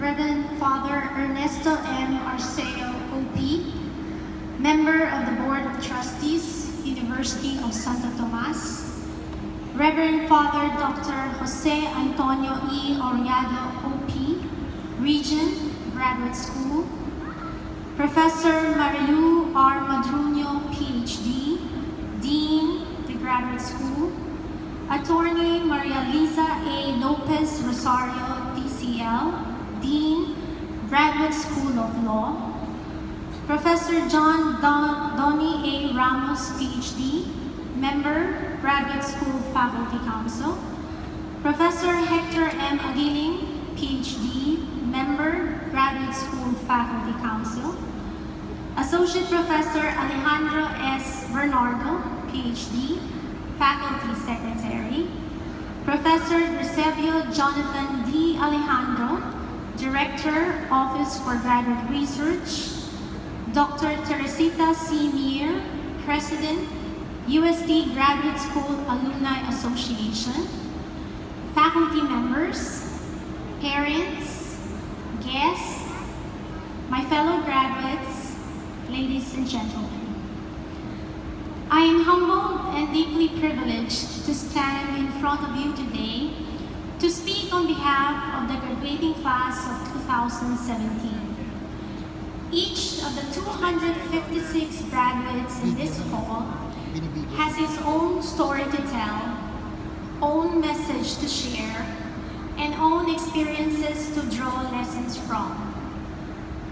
Reverend Father Ernesto M. Arceo, OP, Member of the Board of Trustees, University of Santo Tomas, Reverend Father Dr. Jose Antonio E. Oriado, OP, Regent, Graduate School, Professor Marilu R. Madruño, PhD, Dean, the Graduate School, Attorney Maria Lisa A. Lopez Rosario, DCL, Dean, Graduate School of Law, Professor John Donnie A. Ramos, PhD, Member, Graduate School Faculty Council, Professor Hector M. Aguiling, PhD, Member, Graduate School Faculty Council, Associate Professor Alejandro S. Bernardo, PhD, Faculty Secretary, Professor Eusebio Jonathan D. Alejandro, Director, Office for Graduate Research, Dr. Teresita C. Mir, President, UST Graduate School Alumni Association, faculty members, parents, guests, my fellow graduates, ladies and gentlemen. I am humbled and deeply privileged to stand in front of you today to speak on behalf of the graduating class of 2017. Each of the 256 graduates in this hall has his own story to tell, own message to share, and own experiences to draw lessons from.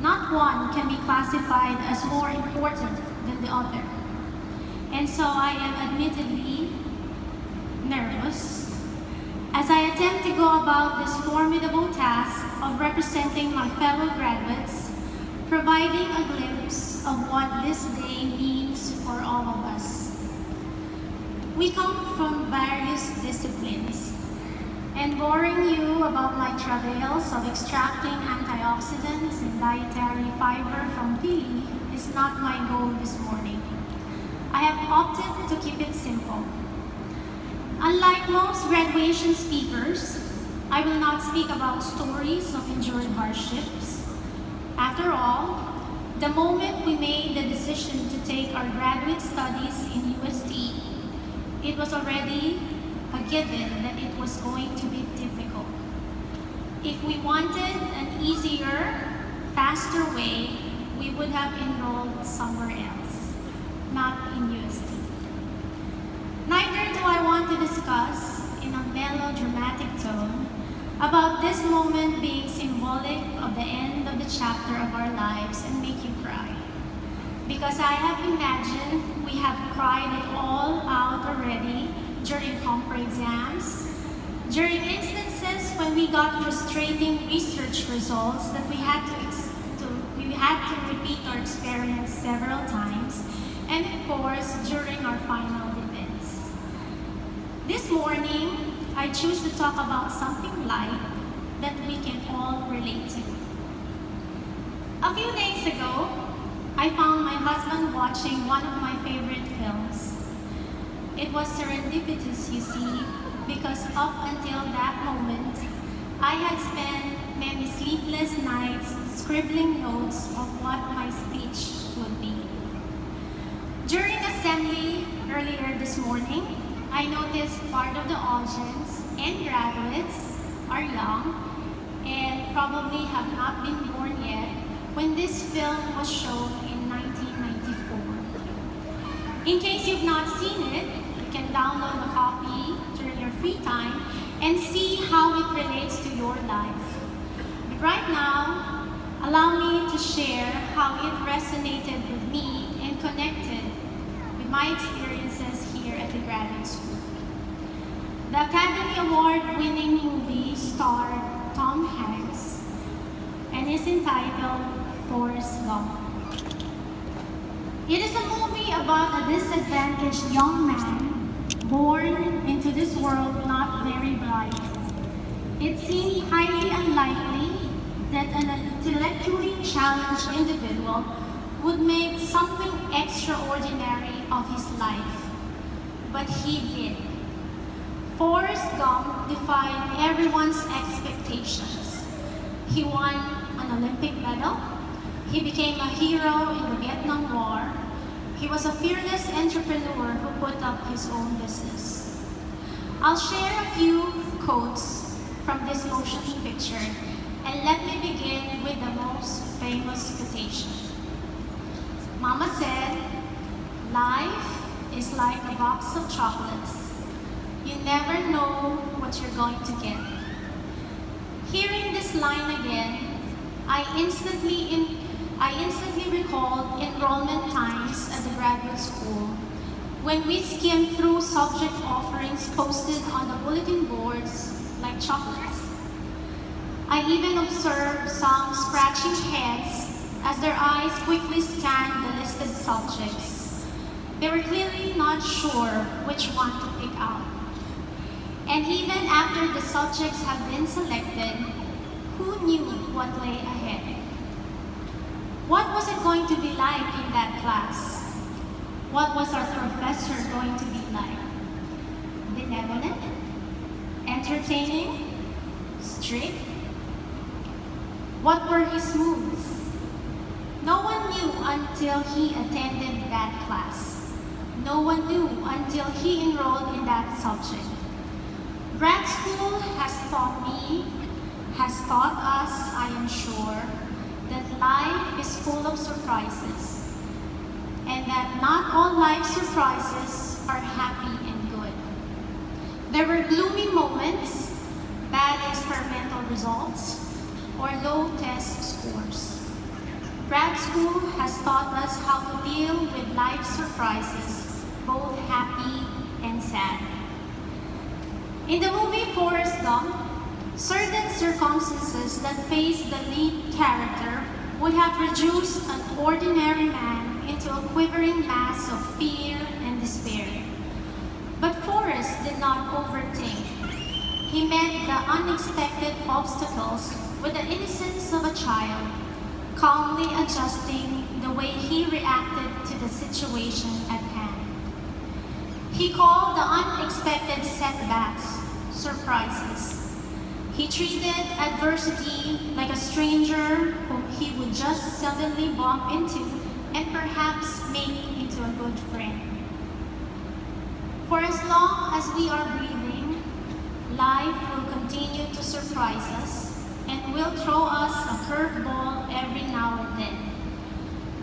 Not one can be classified as more important than the other. And so I am admittedly nervous as I attempt to go about this formidable task of representing my fellow graduates, providing a glimpse of what this day means for all of us. We come from various disciplines, and boring you about my travails of extracting antioxidants and dietary fiber from pili is not my goal this morning. I have opted to keep it simple. Unlike most graduation speakers, I will not speak about stories of endured hardships. After all, the moment we made the decision to take our graduate studies in UST, it was already a given that it was going to be difficult. If we wanted an easier, faster way, we would have enrolled somewhere else, not in UST. Neither do I want to discuss in a melodramatic tone about this moment being symbolic of the end of the chapter of our lives and make you cry. Because I have imagined we have cried it all out already during compre exams, during instances when we got frustrating research results that we had to repeat our experience several times, and of course during our final defense. This morning, I choose to talk about something light that we can all relate to. A few days ago, I found my husband watching one of my favorite films. It was serendipitous, you see, because up until that moment, I had spent many sleepless nights scribbling notes of what my speech would be. During assembly earlier this morning, I noticed part of the audience and graduates are young and probably have not been born yet when this film was shown in 1994. In case you've not seen it, you can download a copy during your free time and see how it relates to your life. But right now, allow me to share how it resonated with me and connected with my experiences here at the graduate school. The Academy Award-winning movie starred Tom Hanks and is entitled Forrest Gump. It is a movie about a disadvantaged young man born into this world not very bright. It seemed highly unlikely that an intellectually challenged individual would make something extraordinary of his life. But he did. Forrest Gump defied everyone's expectations. He won an Olympic medal. He became a hero in the Vietnam War. He was a fearless entrepreneur who put up his own business. I'll share a few quotes from this motion picture, and let me begin with the most famous quotation. Mama said, "Life is like a box of chocolates. You never know what you're going to get." Hearing this line again, I instantly recalled enrollment times at the graduate school when we skimmed through subject offerings posted on the bulletin boards like chocolates. I even observed some scratching heads as their eyes quickly scanned the listed subjects. They were clearly not sure which one to pick out. And even after the subjects had been selected, who knew what lay ahead? What was it going to be like in that class? What was our professor going to be like? Benevolent? Entertaining? Strict? What were his moods? No one knew until he attended that class. No one knew until he enrolled in that subject. Grad school has taught us, I am sure, that life is full of surprises, and that not all life surprises are happy and good. There were gloomy moments, bad experimental results, or low test scores. Grad school has taught us how to deal with life's surprises, both happy and sad. In the movie Forrest Gump, certain circumstances that faced the lead character would have reduced an ordinary man into a quivering mass of fear and despair. But Forrest did not overthink. He met the unexpected obstacles with the innocence of a child, calmly adjusting the way he reacted to the situation at hand. He called the unexpected setbacks surprises. He treated adversity like a stranger whom he would just suddenly bump into and perhaps make into a good friend. For as long as we are breathing, life will continue to surprise us and will throw us a curveball every now and then.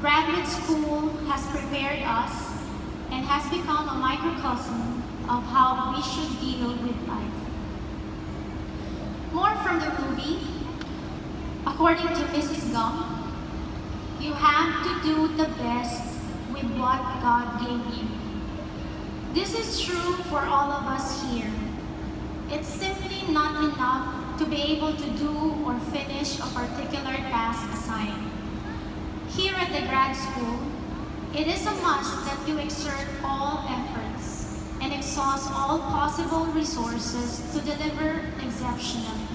Graduate school has prepared us and has become a microcosm of how we should deal with life. More from the movie. According to Mrs. Gump, you have to do the best with what God gave you. This is true for all of us here. It's simply not enough to be able to do or finish a particular task assigned. Here at the grad school, it is a must that you exert all efforts and exhaust all possible resources to deliver exceptionally.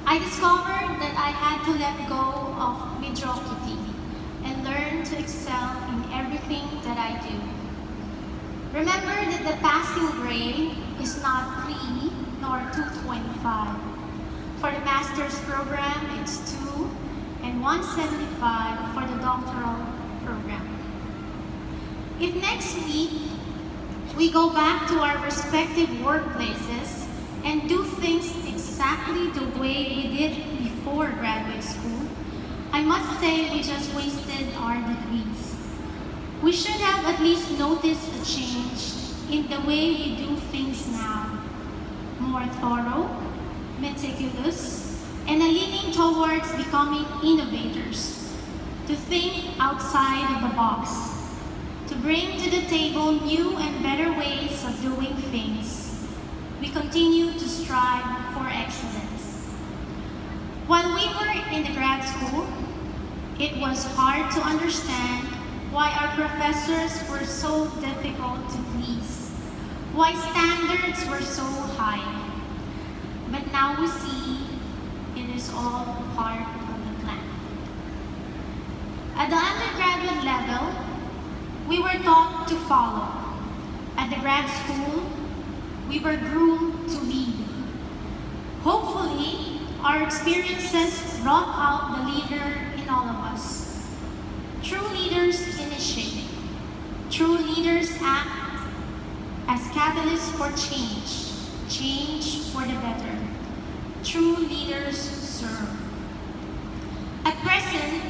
I discovered that I had to let go of mediocrity and learn to excel in everything that I do. Remember that the passing grade is not 3 nor 225. For the master's program, it's 2 and 175 for the doctoral program. If next week we go back to our respective workplaces and do things exactly the way we did before graduate school, I must say we just wasted our degrees. We should have at least noticed a change in the way we do things now. More thorough, meticulous, and a leaning towards becoming innovators, to think outside of the box, to bring to the table new and better ways of doing things. We continue to strive for excellence. While we were in the grad school, it was hard to understand why our professors were so difficult to please, why standards were so high. But now we see it is all part of the plan. At the undergraduate level, we were taught to follow. At the grad school, we were groomed to lead. Hopefully, our our experiences brought out the leader in all of us. True leaders initiate. True leaders act as catalysts for change, change for the better. True leaders serve. At present,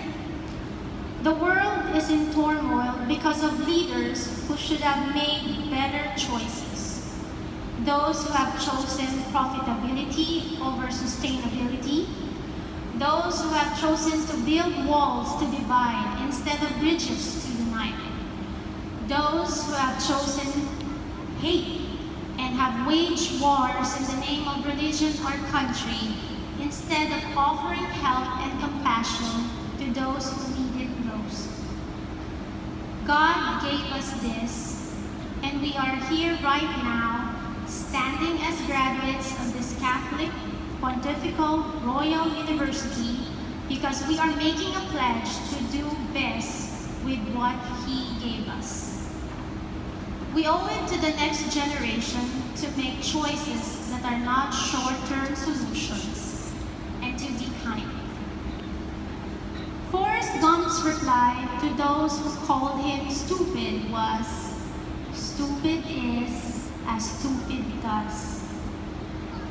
the world is in turmoil because of leaders who should have made better choices. Those who have chosen profitability over sustainability. Those who have chosen to build walls to divide instead of bridges to unite. Those who have chosen hate and have waged wars in the name of religion or country instead of offering help and compassion to those who need it most. God gave us this, and we are here right now, standing as graduates of this Catholic Pontifical Royal University because we are making a pledge to do best with what He gave us. We owe it to the next generation to make choices that are not short-term solutions and to be kind. Forrest Gump's reply to those who called him stupid was, "Stupid is as stupid does."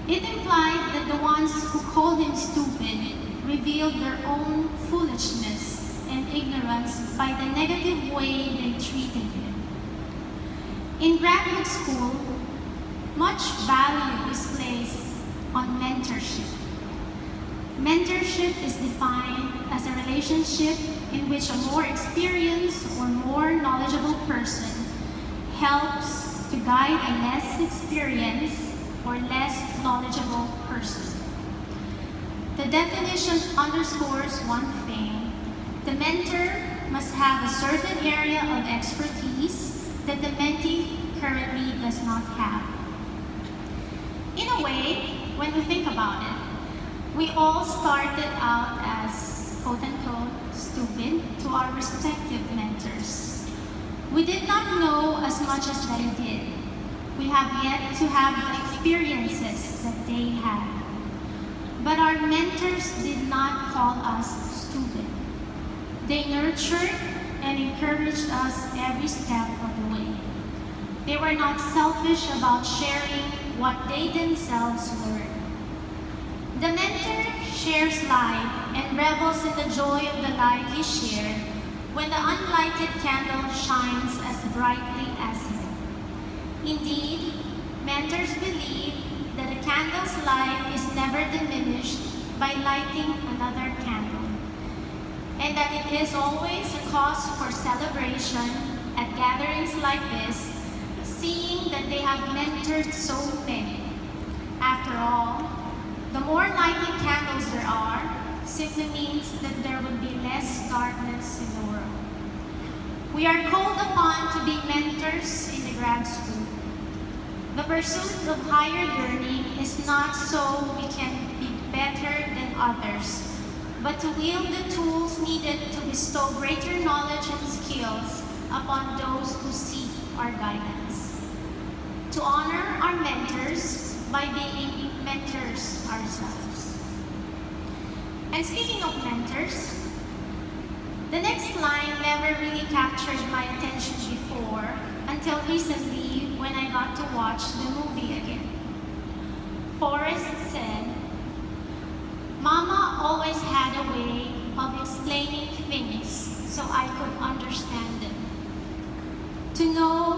It implied that the ones who called him stupid revealed their own foolishness and ignorance by the negative way they treated him. In graduate school, much value is placed on mentorship. Mentorship is defined as a relationship in which a more experienced or more knowledgeable person helps to guide a less experienced or less knowledgeable person. The definition underscores one thing: the mentor must have a certain area of expertise that the mentee currently does not have. In a way, when we think about it, we all started out as quote-unquote stupid to our respective mentors. We did not know as much as they did. We have yet to have the experiences that they had. But our mentors did not call us stupid. They nurtured and encouraged us every step of the way. They were not selfish about sharing what they themselves learned. The mentor shares light and revels in the joy of the light he shared when the unlighted candle shines as brightly as him. Indeed, mentors believe that a candle's light is never diminished by lighting another candle, and that it is always a cause for celebration at gatherings like this, seeing that they have mentored so many. After all, the more lighting candles there are, simply means that there will be less darkness in the world. We are called upon to be mentors in the grad school. The pursuit of higher learning is not so we can be better than others, but to wield the tools needed to bestow greater knowledge and skills upon those who seek our guidance. To honor our mentors by being mentors ourselves. And speaking of mentors, the next line never really captured my attention before until recently when I got to watch the movie again. Forrest said, "Mama always had a way of explaining things so I could understand them. To know